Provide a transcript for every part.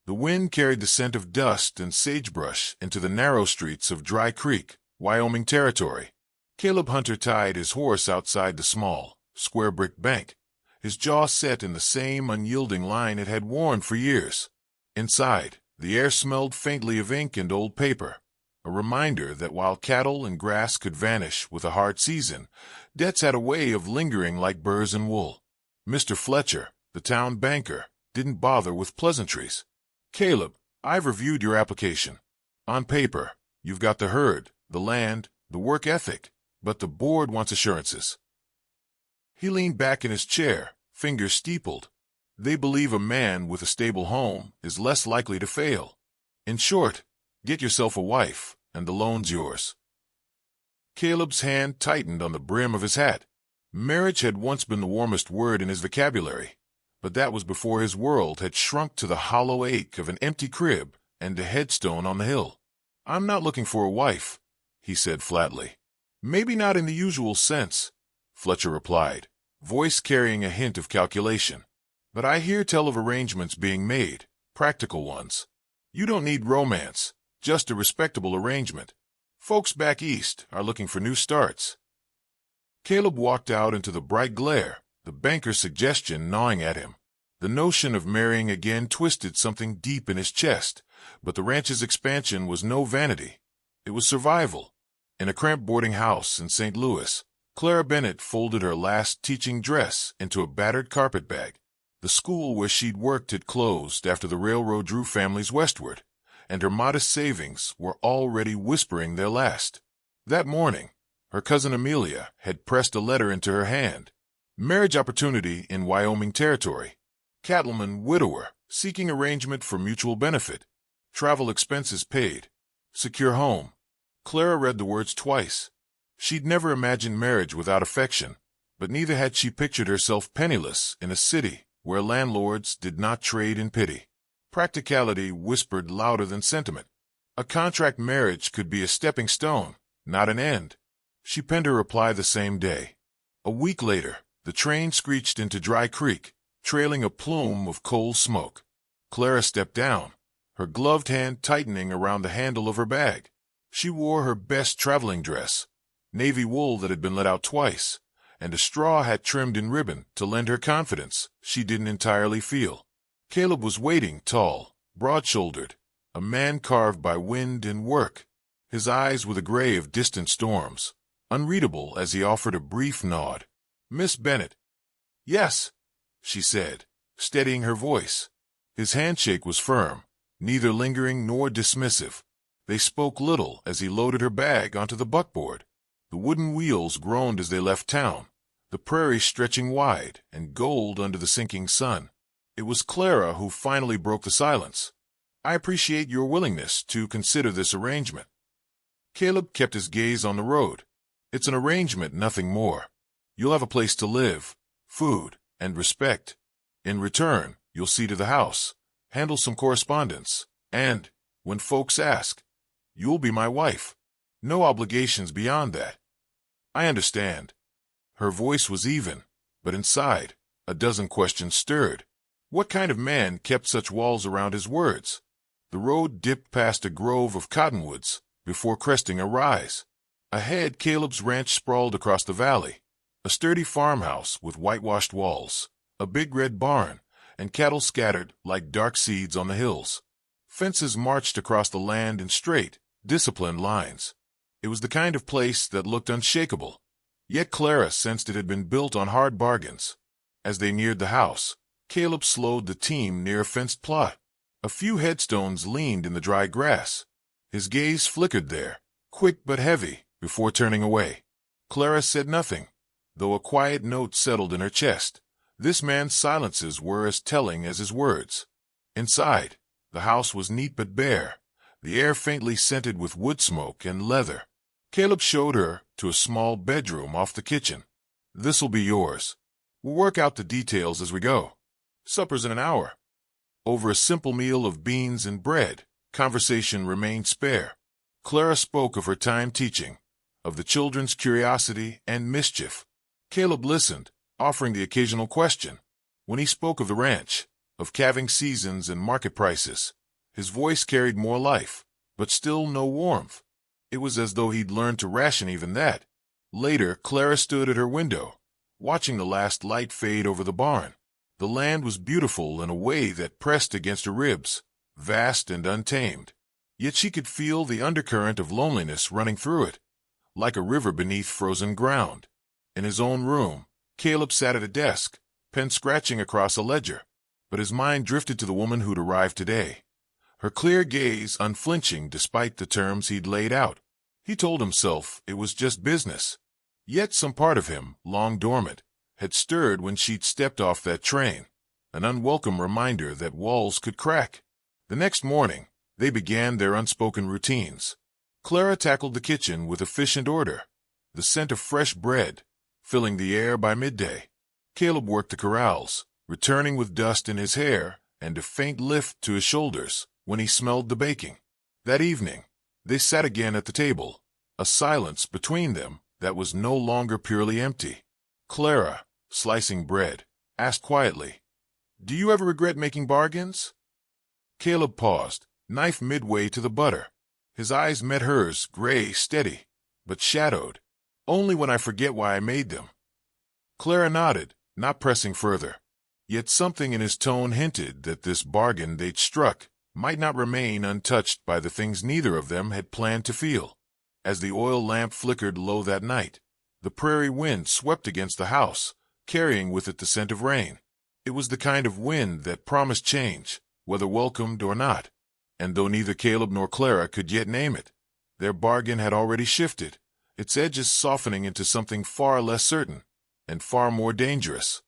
The wind carried the scent of dust and sagebrush into the narrow streets of Dry Creek, Wyoming Territory. Caleb Hunter tied his horse outside the small, square brick bank, his jaw set in the same unyielding line it had worn for years. Inside, the air smelled faintly of ink and old paper, a reminder that while cattle and grass could vanish with a hard season, debts had a way of lingering like burrs and wool. Mr. Fletcher, the town banker, didn't bother with pleasantries. "Caleb, I've reviewed your application. On paper, you've got the herd, the land, the work ethic, but the board wants assurances." He leaned back in his chair, fingers steepled. They believe a man with a stable home is less likely to fail. In short, get yourself a wife, and the loan's yours. Caleb's hand tightened on the brim of his hat. Marriage had once been the warmest word in his vocabulary, but that was before his world had shrunk to the hollow ache of an empty crib and a headstone on the hill. "I'm not looking for a wife," he said flatly. "Maybe not in the usual sense," Fletcher replied, voice carrying a hint of calculation. "But I hear tell of arrangements being made, practical ones. You don't need romance, just a respectable arrangement. Folks back east are looking for new starts." Caleb walked out into the bright glare, the banker's suggestion gnawing at him. The notion of marrying again twisted something deep in his chest, but the ranch's expansion was no vanity. It was survival. In a cramped boarding house in St. Louis, Clara Bennett folded her last teaching dress into a battered carpet bag. The school where she'd worked had closed after the railroad drew families westward, and her modest savings were already whispering their last. That morning, her cousin Amelia had pressed a letter into her hand. Marriage opportunity in Wyoming Territory. Cattleman widower, seeking arrangement for mutual benefit. Travel expenses paid. Secure home. Clara read the words twice. She'd never imagined marriage without affection, but neither had she pictured herself penniless in a city where landlords did not trade in pity. Practicality whispered louder than sentiment. A contract marriage could be a stepping stone, not an end. She penned her reply the same day. A week later, the train screeched into Dry Creek, trailing a plume of coal smoke. Clara stepped down, her gloved hand tightening around the handle of her bag. She wore her best traveling dress, navy wool that had been let out twice, and a straw hat trimmed in ribbon to lend her confidence she didn't entirely feel. Caleb was waiting, tall, broad-shouldered, a man carved by wind and work. His eyes were the gray of distant storms, unreadable as he offered a brief nod. "Miss Bennett." "Yes," she said, steadying her voice. His handshake was firm, neither lingering nor dismissive. They spoke little as he loaded her bag onto the buckboard. The wooden wheels groaned as they left town, the prairie stretching wide and gold under the sinking sun. It was Clara who finally broke the silence. "I appreciate your willingness to consider this arrangement." Caleb kept his gaze on the road. "It's an arrangement, nothing more. You'll have a place to live, food, and respect. In return, you'll see to the house, handle some correspondence, and, when folks ask, you'll be my wife. No obligations beyond that." "I understand." Her voice was even, but inside, a dozen questions stirred. What kind of man kept such walls around his words? The road dipped past a grove of cottonwoods before cresting a rise. Ahead, Caleb's ranch sprawled across the valley, a sturdy farmhouse with whitewashed walls, a big red barn, and cattle scattered like dark seeds on the hills. Fences marched across the land in straight, disciplined lines. It was the kind of place that looked unshakable, yet Clara sensed it had been built on hard bargains. As they neared the house, Caleb slowed the team near a fenced plot. A few headstones leaned in the dry grass. His gaze flickered there, quick but heavy, before turning away. Clara said nothing, though a quiet note settled in her chest. This man's silences were as telling as his words. Inside, the house was neat but bare, the air faintly scented with wood smoke and leather. Caleb showed her to a small bedroom off the kitchen. "This'll be yours. We'll work out the details as we go. Supper's in an hour." Over a simple meal of beans and bread, conversation remained spare. Clara spoke of her time teaching, of the children's curiosity and mischief. Caleb listened, offering the occasional question. When he spoke of the ranch, of calving seasons and market prices. His voice carried more life, but still no warmth. It was as though he'd learned to ration even that. Later, Clara stood at her window, watching the last light fade over the barn. The land was beautiful in a way that pressed against her ribs, vast and untamed. Yet she could feel the undercurrent of loneliness running through it, like a river beneath frozen ground. In his own room, Caleb sat at a desk, pen scratching across a ledger, but his mind drifted to the woman who'd arrived today. Her clear gaze unflinching despite the terms he'd laid out. He told himself it was just business. Yet some part of him, long dormant, had stirred when she'd stepped off that train, an unwelcome reminder that walls could crack. The next morning, they began their unspoken routines. Clara tackled the kitchen with efficient order, the scent of fresh bread filling the air by midday. Caleb worked the corrals, returning with dust in his hair and a faint lift to his shoulders when he smelled the baking. That evening, they sat again at the table, a silence between them that was no longer purely empty. Clara, slicing bread, asked quietly, "Do you ever regret making bargains?" Caleb paused, knife midway to the butter. His eyes met hers, gray, steady, but shadowed. "Only when I forget why I made them." Clara nodded, not pressing further. Yet something in his tone hinted that this bargain they'd struck might not remain untouched by the things neither of them had planned to feel. As the oil lamp flickered low that night, the prairie wind swept against the house, carrying with it the scent of rain. It was the kind of wind that promised change, whether welcomed or not. And though neither Caleb nor Clara could yet name it, their bargain had already shifted, its edges softening into something far less certain and far more dangerous.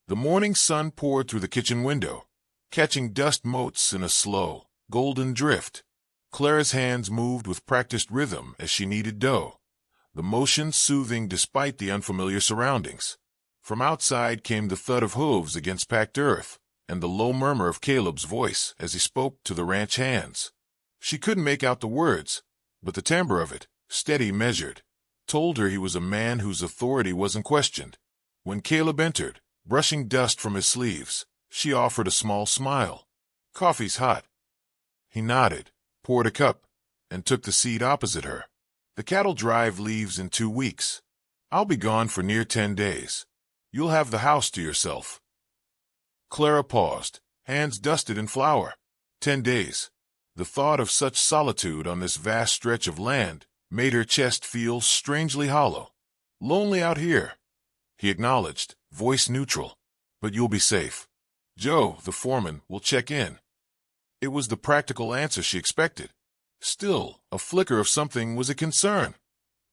The morning sun poured through the kitchen window, catching dust motes in a slow, golden drift. Clara's hands moved with practiced rhythm as she kneaded dough, the motion soothing despite the unfamiliar surroundings. From outside came the thud of hooves against packed earth and the low murmur of Caleb's voice as he spoke to the ranch hands. She couldn't make out the words, but the timbre of it, steady, measured, told her he was a man whose authority wasn't questioned. When Caleb entered, brushing dust from his sleeves, she offered a small smile. "Coffee's hot." He nodded, poured a cup, and took the seat opposite her. "The cattle drive leaves in 2 weeks. I'll be gone for near 10 days. You'll have the house to yourself." Clara paused, hands dusted in flour. 10 days. The thought of such solitude on this vast stretch of land made her chest feel strangely hollow. "Lonely out here," he acknowledged, voice neutral. "But you'll be safe. Joe, the foreman, will check in." It was the practical answer she expected. Still, a flicker of something was a concern,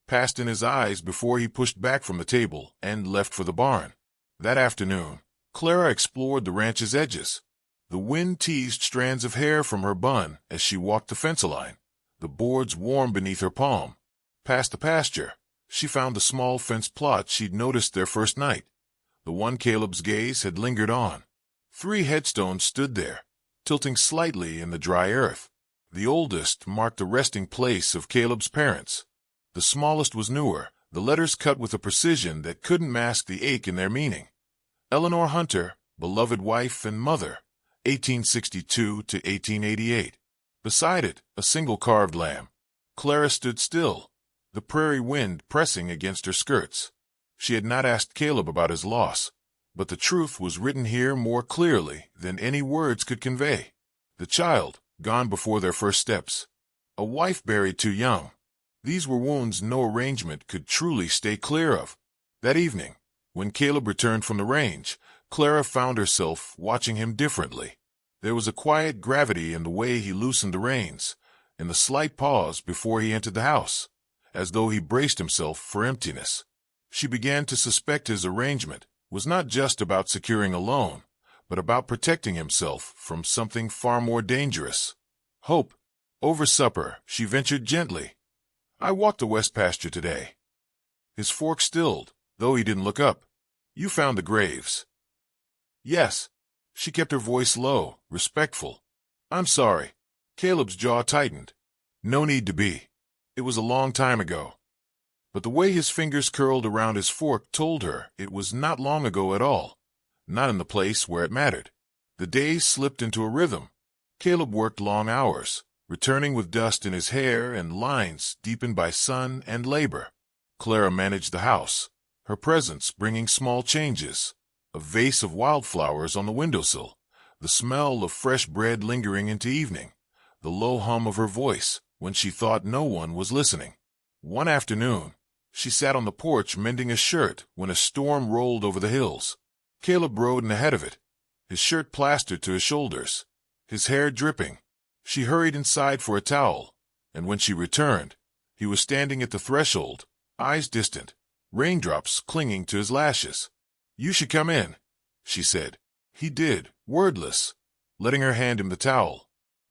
passed in his eyes before he pushed back from the table and left for the barn. That afternoon, Clara explored the ranch's edges. The wind teased strands of hair from her bun as she walked the fence line, the boards warm beneath her palm. Past the pasture, she found the small fence plot she'd noticed their first night, the one Caleb's gaze had lingered on. 3 headstones stood there, tilting slightly in the dry earth. The oldest marked the resting place of Caleb's parents. The smallest was newer, the letters cut with a precision that couldn't mask the ache in their meaning. Eleanor Hunter, beloved wife and mother, 1862 to 1888. Beside it, a single carved lamb. Clara stood still, the prairie wind pressing against her skirts. She had not asked Caleb about his loss, but the truth was written here more clearly than any words could convey. The child, gone before their first steps. A wife buried too young. These were wounds no arrangement could truly stay clear of. That evening, when Caleb returned from the range, Clara found herself watching him differently. There was a quiet gravity in the way he loosened the reins, in the slight pause before he entered the house, as though he braced himself for emptiness. She began to suspect his arrangement was not just about securing a loan, but about protecting himself from something far more dangerous. Hope. Over supper, she ventured gently, "I walked the west pasture today." His fork stilled, though he didn't look up. "You found the graves?" "Yes." She kept her voice low, respectful. "I'm sorry." Caleb's jaw tightened. "No need to be. It was a long time ago." But the way his fingers curled around his fork told her it was not long ago at all, not in the place where it mattered. The days slipped into a rhythm. Caleb worked long hours, returning with dust in his hair and lines deepened by sun and labor. Clara managed the house, her presence bringing small changes. A vase of wildflowers on the windowsill, the smell of fresh bread lingering into evening, the low hum of her voice when she thought no one was listening. One afternoon, she sat on the porch mending a shirt when a storm rolled over the hills. Caleb rode in ahead of it, his shirt plastered to his shoulders, his hair dripping. She hurried inside for a towel, and when she returned, he was standing at the threshold, eyes distant, raindrops clinging to his lashes. "You should come in," she said. He did, wordless, letting her hand him the towel.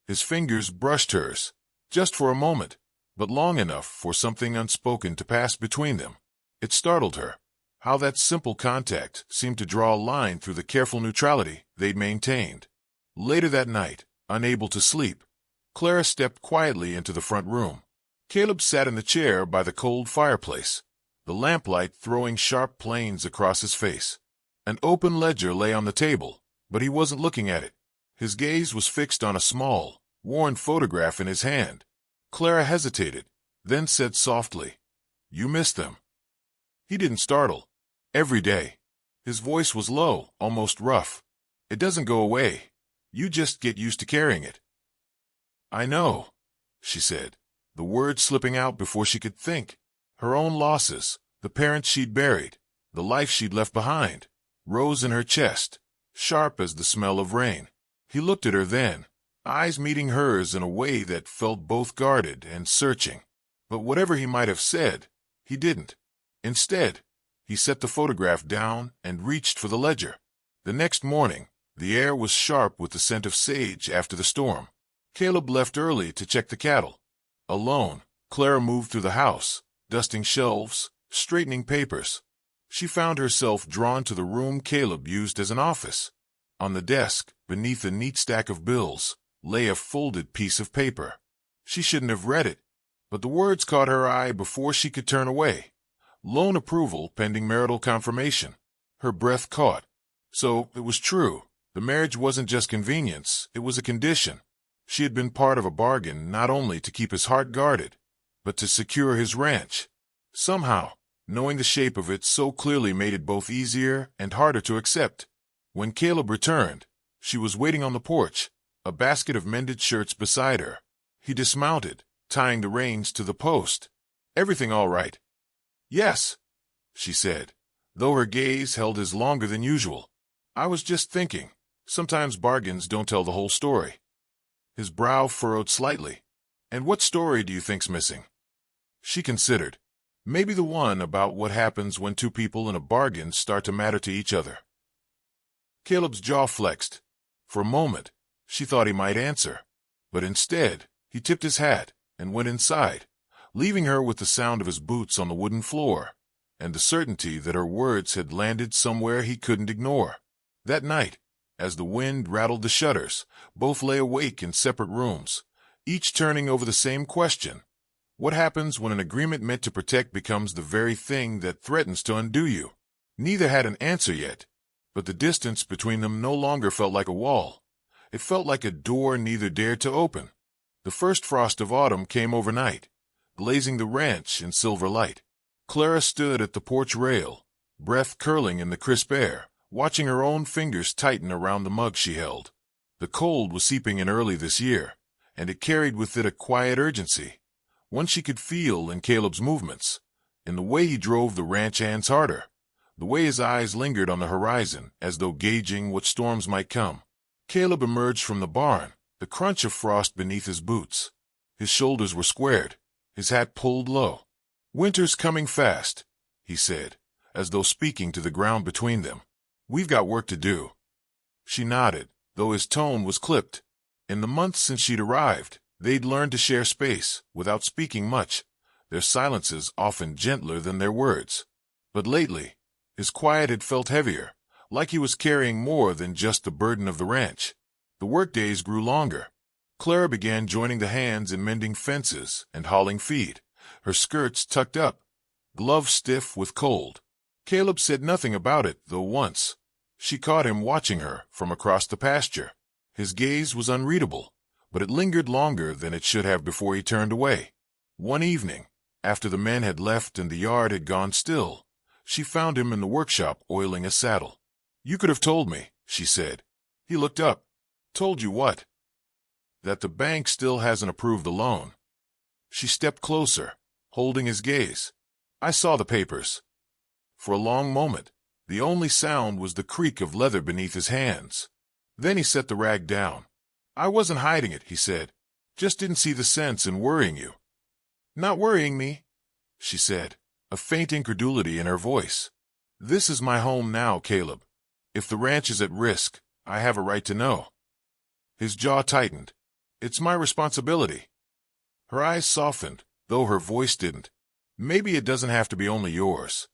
His fingers brushed hers, just for a moment, but long enough for something unspoken to pass between them. It startled her, how that simple contact seemed to draw a line through the careful neutrality they'd maintained. Later that night, unable to sleep, Clara stepped quietly into the front room. Caleb sat in the chair by the cold fireplace, the lamplight throwing sharp planes across his face. An open ledger lay on the table, but he wasn't looking at it. His gaze was fixed on a small, worn photograph in his hand. Clara hesitated, then said softly, "You miss them." He didn't startle. "Every day." His voice was low, almost rough. "It doesn't go away. You just get used to carrying it." "I know," she said, the words slipping out before she could think. Her own losses, the parents she'd buried, the life she'd left behind, rose in her chest, sharp as the smell of rain. He looked at her then, eyes meeting hers in a way that felt both guarded and searching. But whatever he might have said, he didn't. Instead, he set the photograph down and reached for the ledger. The next morning, the air was sharp with the scent of sage after the storm. Caleb left early to check the cattle. Alone, Clara moved through the house, dusting shelves, straightening papers. She found herself drawn to the room Caleb used as an office. On the desk, beneath a neat stack of bills, lay a folded piece of paper. She shouldn't have read it, but the words caught her eye before she could turn away. Loan approval pending marital confirmation. Her breath caught. So it was true. The marriage wasn't just convenience, it was a condition. She had been part of a bargain not only to keep his heart guarded, but to secure his ranch. Somehow, knowing the shape of it so clearly made it both easier and harder to accept. When Caleb returned, she was waiting on the porch, a basket of mended shirts beside her. He dismounted, tying the reins to the post. "Everything all right?" "Yes," she said, though her gaze held his longer than usual. "I was just thinking, sometimes bargains don't tell the whole story." His brow furrowed slightly. "And what story do you think's missing?" She considered. Maybe the one about what happens when two people in a bargain start to matter to each other. Caleb's jaw flexed. For a moment, she thought he might answer. But instead, he tipped his hat and went inside, leaving her with the sound of his boots on the wooden floor, and the certainty that her words had landed somewhere he couldn't ignore. That night, as the wind rattled the shutters, both lay awake in separate rooms, each turning over the same question. What happens when an agreement meant to protect becomes the very thing that threatens to undo you? Neither had an answer yet, but the distance between them no longer felt like a wall. It felt like a door neither dared to open. The first frost of autumn came overnight, glazing the ranch in silver light. Clara stood at the porch rail, breath curling in the crisp air, watching her own fingers tighten around the mug she held. The cold was seeping in early this year, and it carried with it a quiet urgency, one she could feel in Caleb's movements, in the way he drove the ranch hands harder, the way his eyes lingered on the horizon as though gauging what storms might come. Caleb emerged from the barn, the crunch of frost beneath his boots. His shoulders were squared, his hat pulled low. "Winter's coming fast," he said, as though speaking to the ground between them. "We've got work to do." She nodded, though his tone was clipped. In the months since she'd arrived, they'd learned to share space, without speaking much, their silences often gentler than their words. But lately, his quiet had felt heavier, like he was carrying more than just the burden of the ranch. The workdays grew longer. Clara began joining the hands in mending fences and hauling feed, her skirts tucked up, gloves stiff with cold. Caleb said nothing about it, though once, She caught him watching her from across the pasture. His gaze was unreadable, but it lingered longer than it should have before he turned away. One evening, after the men had left and the yard had gone still, she found him in the workshop oiling a saddle. "You could have told me," she said. He looked up. "Told you what?" "That the bank still hasn't approved the loan." She stepped closer, holding his gaze. "I saw the papers." For a long moment, the only sound was the creak of leather beneath his hands. Then he set the rag down. "I wasn't hiding it," he said. "Just didn't see the sense in worrying you." "Not worrying me," she said, a faint incredulity in her voice. "This is my home now, Caleb. If the ranch is at risk, I have a right to know." His jaw tightened. "It's my responsibility." Her eyes softened, though her voice didn't. "Maybe it doesn't have to be only yours."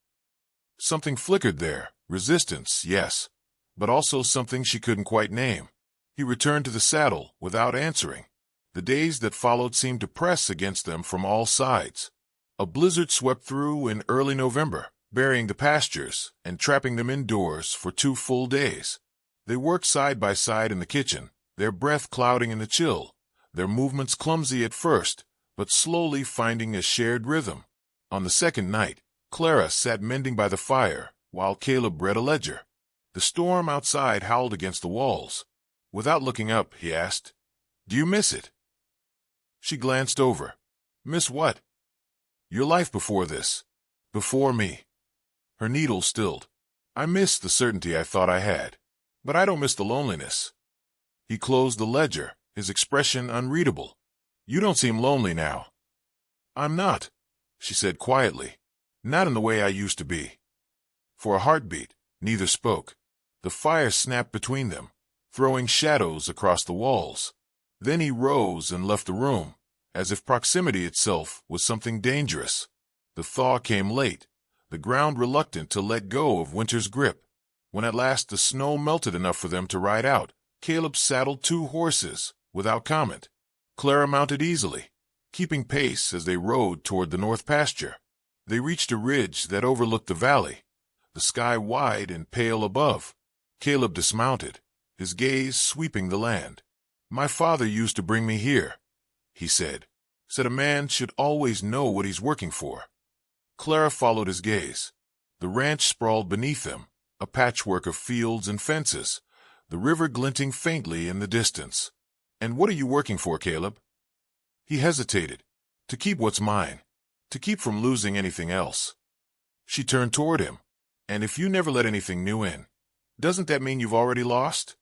Something flickered there, resistance, yes, but also something she couldn't quite name. He returned to the saddle without answering. The days that followed seemed to press against them from all sides. A blizzard swept through in early November, burying the pastures and trapping them indoors for 2 full days. They worked side by side in the kitchen, their breath clouding in the chill, their movements clumsy at first, but slowly finding a shared rhythm. On the second night, Clara sat mending by the fire while Caleb read a ledger. The storm outside howled against the walls. Without looking up, he asked, "Do you miss it?" She glanced over. "Miss what?" "Your life before this. Before me." Her needle stilled. "I miss the certainty I thought I had. But I don't miss the loneliness." He closed the ledger, his expression unreadable. "You don't seem lonely now." "I'm not," she said quietly. "Not in the way I used to be." For a heartbeat, neither spoke. The fire snapped between them, throwing shadows across the walls. Then he rose and left the room, as if proximity itself was something dangerous. The thaw came late, the ground reluctant to let go of winter's grip. When at last the snow melted enough for them to ride out, Caleb saddled 2 horses, without comment. Clara mounted easily, keeping pace as they rode toward the north pasture. They reached a ridge that overlooked the valley, the sky wide and pale above. Caleb dismounted, his gaze sweeping the land. "My father used to bring me here," he said. "Said a man should always know what he's working for." Clara followed his gaze. The ranch sprawled beneath them, a patchwork of fields and fences, the river glinting faintly in the distance. "And what are you working for, Caleb?" He hesitated. "To keep what's mine. To keep from losing anything else." She turned toward him. "And if you never let anything new in, doesn't that mean you've already lost?"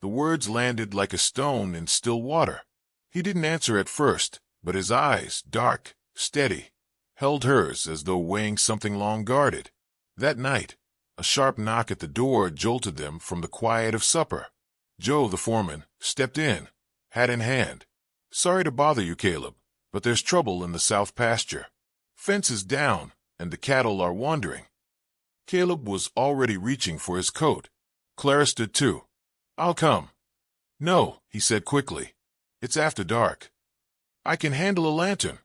The words landed like a stone in still water. He didn't answer at first, but his eyes, dark, steady, held hers as though weighing something long guarded. That night, a sharp knock at the door jolted them from the quiet of supper. Joe, the foreman, stepped in, hat in hand. "Sorry to bother you, Caleb, but there's trouble in the south pasture. Fence is down, and the cattle are wandering." Caleb was already reaching for his coat. Clara stood too. "I'll come." "No," he said quickly. "It's after dark." "I can handle a lantern,"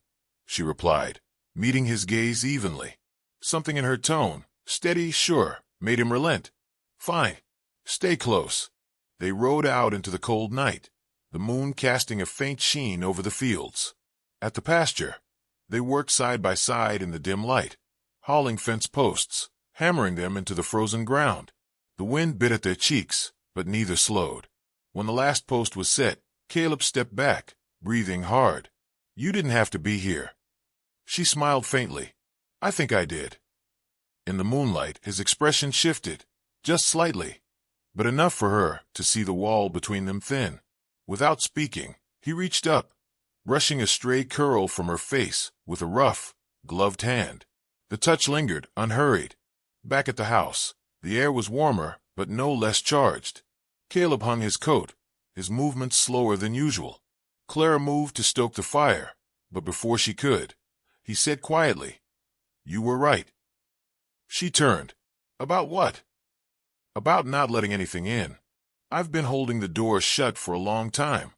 she replied, meeting his gaze evenly. Something in her tone, steady, sure, made him relent. "Fine. Stay close." They rode out into the cold night, the moon casting a faint sheen over the fields. At the pasture, they worked side by side in the dim light, hauling fence posts, hammering them into the frozen ground. The wind bit at their cheeks, but neither slowed. When the last post was set, Caleb stepped back, breathing hard. "You didn't have to be here." She smiled faintly. "I think I did." In the moonlight, his expression shifted, just slightly, but enough for her to see the wall between them thin. Without speaking, he reached up, brushing a stray curl from her face with a rough, gloved hand. The touch lingered, unhurried. Back at the house, the air was warmer, but no less charged. Caleb hung his coat, his movements slower than usual. Clara moved to stoke the fire, but before she could, he said quietly, "You were right." She turned. "About what?" "About not letting anything in. I've been holding the door shut for a long time."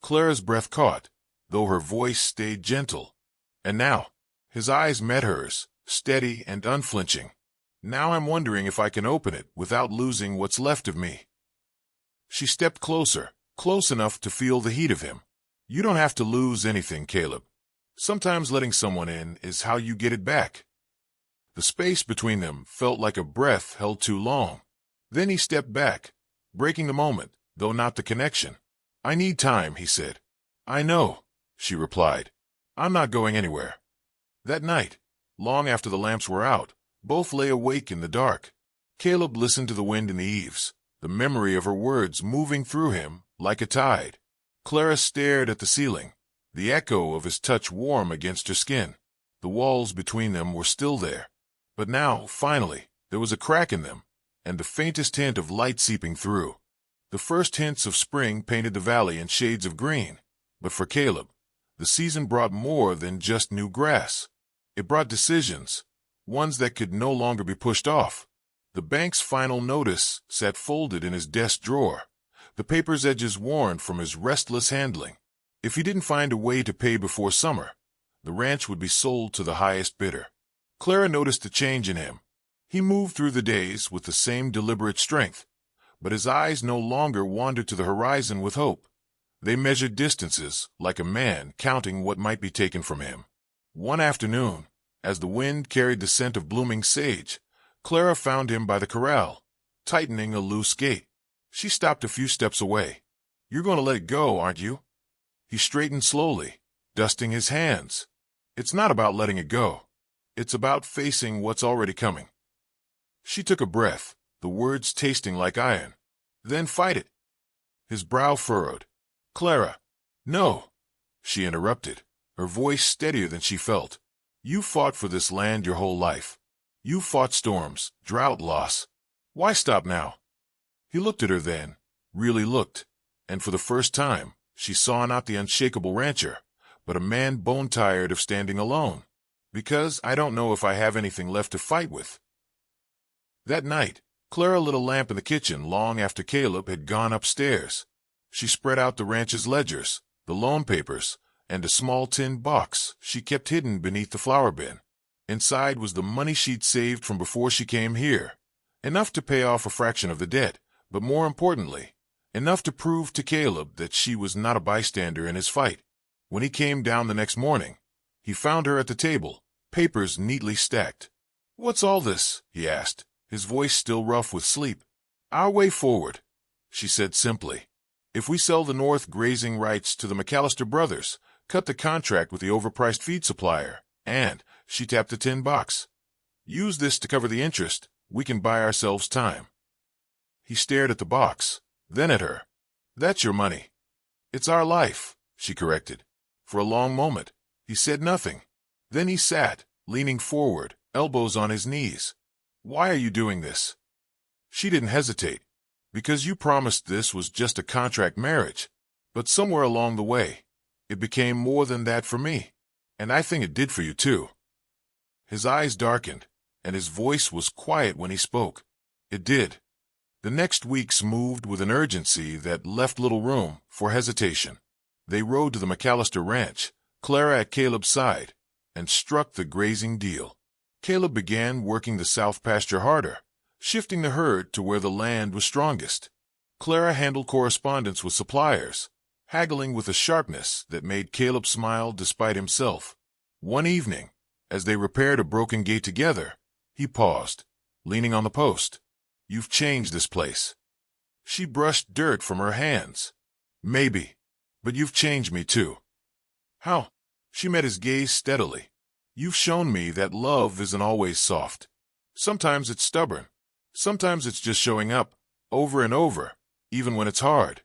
Clara's breath caught, though her voice stayed gentle. And now, his eyes met hers, steady and unflinching. Now I'm wondering if I can open it without losing what's left of me. She stepped closer, close enough to feel the heat of him. You don't have to lose anything, Caleb. Sometimes letting someone in is how you get it back. The space between them felt like a breath held too long. Then he stepped back, breaking the moment, though not the connection. I need time, he said. I know, she replied. I'm not going anywhere. That night, long after the lamps were out, both lay awake in the dark. Caleb listened to the wind in the eaves, the memory of her words moving through him like a tide. Clara stared at the ceiling, the echo of his touch warm against her skin. The walls between them were still there. But now, finally, there was a crack in them, and the faintest hint of light seeping through. The first hints of spring painted the valley in shades of green, but for Caleb, the season brought more than just new grass. It brought decisions, ones that could no longer be pushed off. The bank's final notice sat folded in his desk drawer, the paper's edges worn from his restless handling. If he didn't find a way to pay before summer, the ranch would be sold to the highest bidder. Clara noticed a change in him. He moved through the days with the same deliberate strength, but his eyes no longer wandered to the horizon with hope. They measured distances like a man counting what might be taken from him. One afternoon, as the wind carried the scent of blooming sage, Clara found him by the corral, tightening a loose gate. She stopped a few steps away. You're going to let it go, aren't you? He straightened slowly, dusting his hands. It's not about letting it go. It's about facing what's already coming. She took a breath, the words tasting like iron. Then fight it. His brow furrowed. Clara. No, she interrupted, her voice steadier than she felt. You fought for this land your whole life. You fought storms, drought, loss. Why stop now? He looked at her then, really looked, and for the first time, she saw not the unshakable rancher, but a man bone-tired of standing alone. Because I don't know if I have anything left to fight with. That night, Clara lit a lamp in the kitchen long after Caleb had gone upstairs. She spread out the ranch's ledgers, the loan papers, and a small tin box she kept hidden beneath the flour bin. Inside was the money she'd saved from before she came here, enough to pay off a fraction of the debt, but more importantly, enough to prove to Caleb that she was not a bystander in his fight. When he came down the next morning, he found her at the table, papers neatly stacked. What's all this? He asked, his voice still rough with sleep. Our way forward, she said simply. If we sell the North grazing rights to the McAllister brothers, cut the contract with the overpriced feed supplier, and, she tapped the tin box, use this to cover the interest, we can buy ourselves time. He stared at the box, then at her. That's your money. It's our life, she corrected. For a long moment, he said nothing. Then he sat, leaning forward, elbows on his knees. Why are you doing this? She didn't hesitate. Because you promised this was just a contract marriage. But somewhere along the way, it became more than that for me. And I think it did for you too. His eyes darkened, and his voice was quiet when he spoke. It did. The next weeks moved with an urgency that left little room for hesitation. They rode to the McAllister ranch, Clara at Caleb's side, and struck the grazing deal. Caleb began working the south pasture harder, shifting the herd to where the land was strongest. Clara handled correspondence with suppliers, haggling with a sharpness that made Caleb smile despite himself. One evening, as they repaired a broken gate together, he paused, leaning on the post. You've changed this place. She brushed dirt from her hands. Maybe, but you've changed me too. How? She met his gaze steadily. You've shown me that love isn't always soft. Sometimes it's stubborn. Sometimes it's just showing up, over and over, even when it's hard.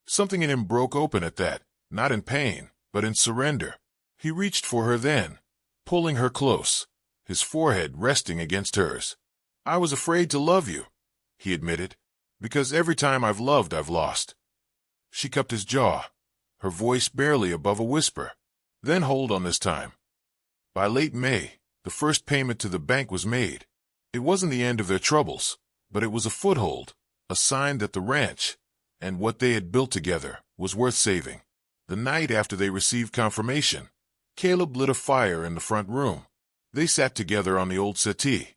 Something in him broke open at that, not in pain, but in surrender. He reached for her then, pulling her close, his forehead resting against hers. I was afraid to love you, he admitted, because every time I've loved, I've lost. She cupped his jaw, her voice barely above a whisper. Then hold on this time. By late May, the first payment to the bank was made. It wasn't the end of their troubles, but it was a foothold, a sign that the ranch, and what they had built together, was worth saving. The night after they received confirmation, Caleb lit a fire in the front room. They sat together on the old settee,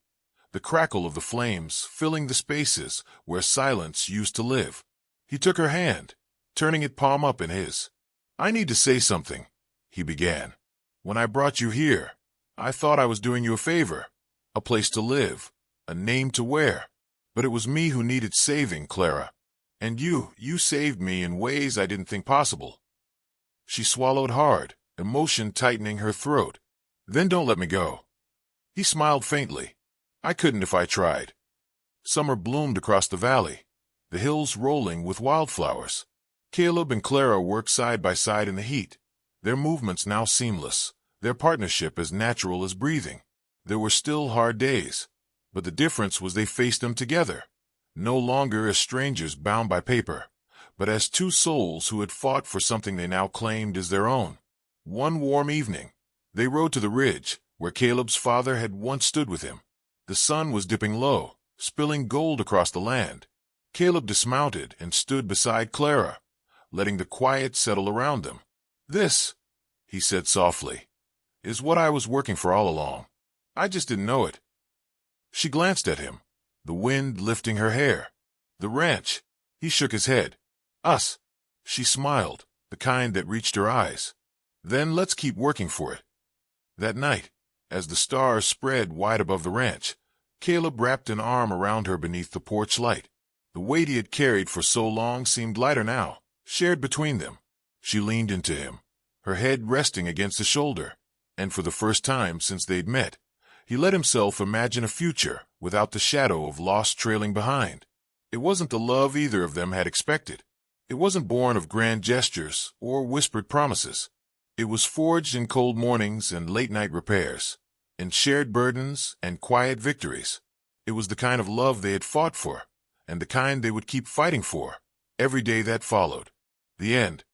the crackle of the flames filling the spaces where silence used to live. He took her hand, turning it palm up in his. "I need to say something," he began. "When I brought you here, I thought I was doing you a favor, a place to live, a name to wear. But it was me who needed saving, Clara. And you saved me in ways I didn't think possible." She swallowed hard, emotion tightening her throat. "Then don't let me go." He smiled faintly. "I couldn't if I tried." Summer bloomed across the valley, the hills rolling with wildflowers. Caleb and Clara worked side by side in the heat, their movements now seamless, their partnership as natural as breathing. There were still hard days, but the difference was they faced them together, no longer as strangers bound by paper, but as two souls who had fought for something they now claimed as their own. One warm evening, they rode to the ridge where Caleb's father had once stood with him. The sun was dipping low, spilling gold across the land. Caleb dismounted and stood beside Clara, letting the quiet settle around them. "This," he said softly, "is what I was working for all along. I just didn't know it." She glanced at him, the wind lifting her hair. "The ranch." He shook his head. "Us." She smiled, the kind that reached her eyes. "Then let's keep working for it." That night, as the stars spread wide above the ranch, Caleb wrapped an arm around her beneath the porch light. The weight he had carried for so long seemed lighter now, shared between them. She leaned into him, her head resting against his shoulder, and for the first time since they'd met, he let himself imagine a future without the shadow of loss trailing behind. It wasn't the love either of them had expected. It wasn't born of grand gestures or whispered promises. It was forged in cold mornings and late-night repairs, in shared burdens and quiet victories. It was the kind of love they had fought for, and the kind they would keep fighting for, every day that followed. The end.